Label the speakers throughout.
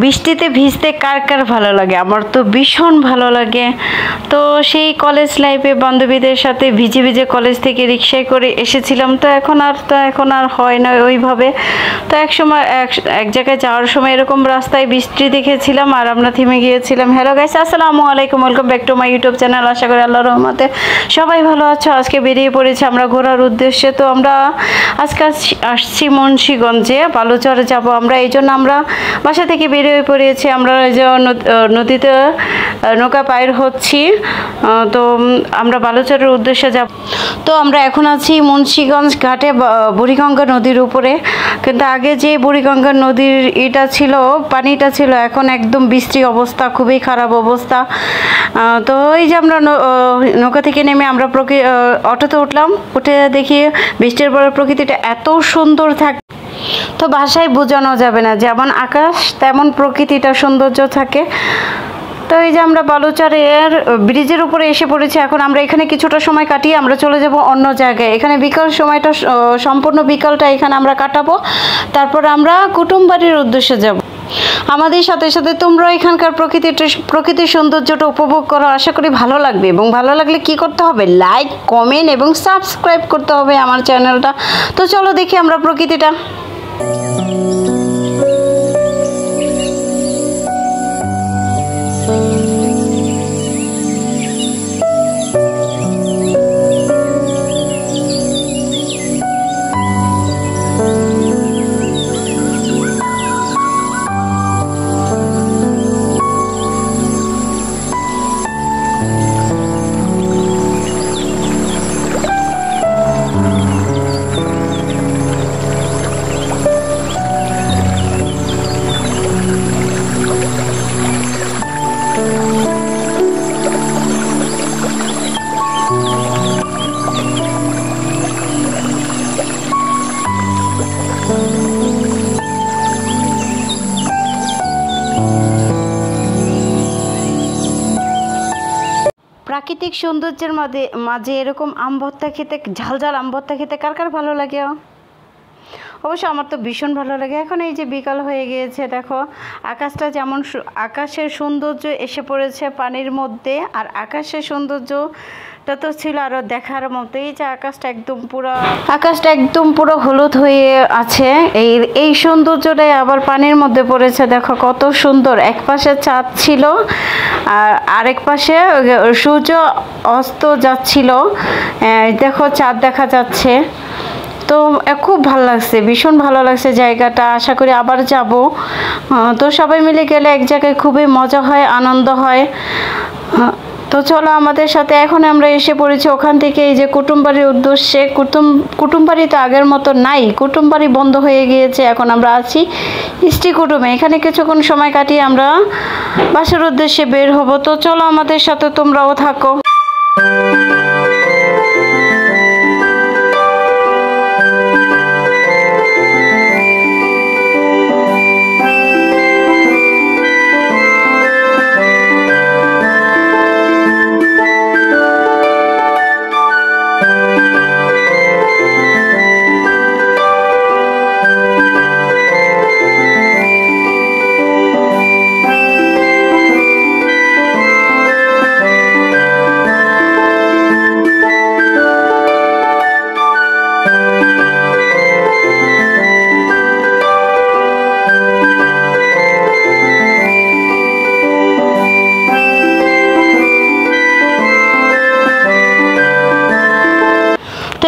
Speaker 1: বৃষ্টিতে ভিজতে কার কার ভালো লাগে? আমার তো ভীষণ ভালো লাগে। তো সেই কলেজ লাইফে বান্ধবীদের সাথে ভিজে ভিজে কলেজ থেকে রিক্সায় করে এসেছিলাম। তো এখন আর হয় না ওইভাবে। তো এক সময় এক জায়গায় যাওয়ার সময় এরকম রাস্তায় বৃষ্টি দেখেছিলাম আর আমরা থেমে গিয়েছিলাম। হ্যালো গাইস, আসসালামু আলাইকুম, welcome back to my YouTube channel. আশা করি আল্লাহর রহমতে সবাই ভালো আছো। আজকে বেরিয়ে পড়েছি আমরা ঘোরার উদ্দেশ্যে। তো আমরা আজকে আসছি মুন্সিগঞ্জে, বালুচরে যাব আমরা। এই জন্য আমরা বাসা থেকে বেরিয়ে পড়েছি। আমরা যে নদীতে নৌকা পার হচ্ছি। তো আমরা বালুচরের উদ্দেশ্যে যাব। তো আমরা এখন আছি মুন্সিগঞ্জ ঘাটে, বুড়িগঙ্গা নদীর উপরে। কিন্তু আগে যে বুড়িগঙ্গা নদীর পানিটা ছিল, এখন একদম বিশ্রী অবস্থা, খুবই খারাপ অবস্থা। তো এই যে আমরা নৌকা থেকে নেমে আমরা অটোতে উঠলাম। উঠে দেখি বৃষ্টির পরে প্রকৃতিটা এত সুন্দর থাকে, তো ভাষায় বোঝানো যাবে না। যেমন আকাশ তেমন প্রকৃতিটা সৌন্দর্য থাকে। তো এই যে আমরা বালুচরের ব্রিজের উপরে এসে পড়েছি। এখন আমরা এখানে কিছুটা সময় কাটিয়ে আমরা চলে যাব অন্য জায়গায়। এখানে বিকাল সময়টা, সম্পূর্ণ বিকালটা এখানে আমরা কাটাবো। তারপর আমরা কুটুমবাড়ির উদ্দেশ্যে যাব। আমাদের সাথে সাথে তোমরা এখানকার প্রকৃতির সৌন্দর্যটা উপভোগ করো। আশা করি ভালো লাগবে, এবং ভালো লাগলে কি করতে হবে? লাইক, কমেন্ট এবং সাবস্ক্রাইব করতে হবে আমার চ্যানেলটা। তো চলো দেখি আমরা প্রকৃতিটা। প্রাকৃতিক সৌন্দর্যের মাঝে এরকম আম ভর্তা খেতে, ঝাল আম ভর্তা খেতে কার কার ভালো লাগে? অবশ্য আমার তো ভীষণ ভালো লাগে। এখন এই যে বিকাল হয়ে গিয়েছে, দেখো আকাশটা যেমন, আকাশের সৌন্দর্য এসে পড়েছে পানির মধ্যে। আর আকাশের সৌন্দর্যটা তো ছিল আরও দেখার মতো। এই যে আকাশটা একদম পুরো হলুদ হয়ে আছে। এই সৌন্দর্যটাই আবার পানির মধ্যে পড়েছে। দেখো কত সুন্দর। এক পাশে চাঁদ ছিল আর আরেক পাশে সূর্য অস্ত যাচ্ছিল। দেখো চাঁদ দেখা যাচ্ছে। তো খুব ভালো লাগছে, ভীষণ ভালো লাগছে জায়গাটা। আশা করি আবার যাব। তো সবাই মিলে গেলে এক জায়গায় খুবই মজা হয়, আনন্দ হয়। তো চলো আমাদের সাথে। এখন আমরা এসে পড়েছি ওখান থেকে এই যে কুটুমবাড়ির উদ্দেশ্যে। কুটুমবাড়ি তো আগের মতো নাই, কুটুমবাড়ি বন্ধ হয়ে গিয়েছে। এখন আমরা আছি স্ত্রী কুটুমে। এখানে কিছুক্ষণ সময় কাটিয়ে আমরা বাসার উদ্দেশ্যে বের হব। তো চলো আমাদের সাথে, তোমরাও থাকো।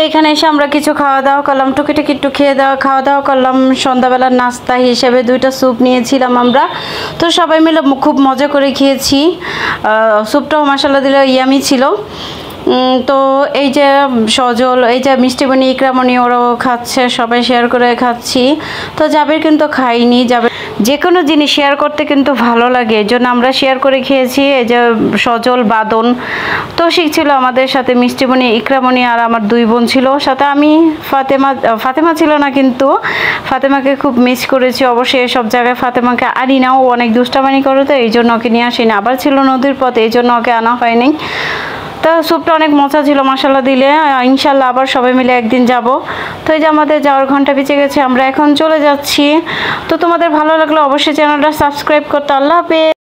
Speaker 1: এখানে এসে আমরা কিছু খাওয়া দাওয়া করলাম, টুকিটাকি একটু খাওয়া দাওয়া করলাম। সন্ধ্যাবেলার নাস্তা হিসেবে 2টা স্যুপ নিয়েছিলাম আমরা। তো সবাই মিলে খুব মজা করে খেয়েছি। স্যুপটাও মাশাআল্লাহ দিলে ইয়ামি ছিল। তো এই যে সজল, এই যে মিষ্টিমণি, ইকরামণি, ওরাও খাচ্ছে, সবাই শেয়ার করে খাচ্ছি। তো জাবির কিন্তু খাইনি। যে কোনো জিনিস শেয়ার করতে কিন্তু ভালো লাগে, এই জন্য আমরা শেয়ার করে খেয়েছি। এই যে সজল, বাদন, তৌশিক ছিল আমাদের সাথে, মিষ্টিমণি, ইকরামণি আর আমার 2 বোন ছিল সাথে। আমি ফাতেমা ছিল না, কিন্তু ফাতেমাকে খুব মিস করেছি। অবশ্যই সব জায়গায় ফাতেমাকে আনি না, ও অনেক দুষ্টামানি করে, তো এই জন্য ওকে নিয়ে আসি না। আবার ছিল নদীর পথে, এই জন্য ওকে আনা হয়নি। তো স্যুপটা অনেক মজা ছিল মাশাআল্লাহ দিলে। ইনশাল্লাহ আবার সবাই মিলে একদিন যাব। তো এই যে আমাদের যাওয়ার ঘন্টা বেজে গেছে, আমরা এখন চলে যাচ্ছি। তো তোমাদের ভালো লাগলে অবশ্যই চ্যানেলটা সাবস্ক্রাইব করতে। আল্লাহ হাফেজ।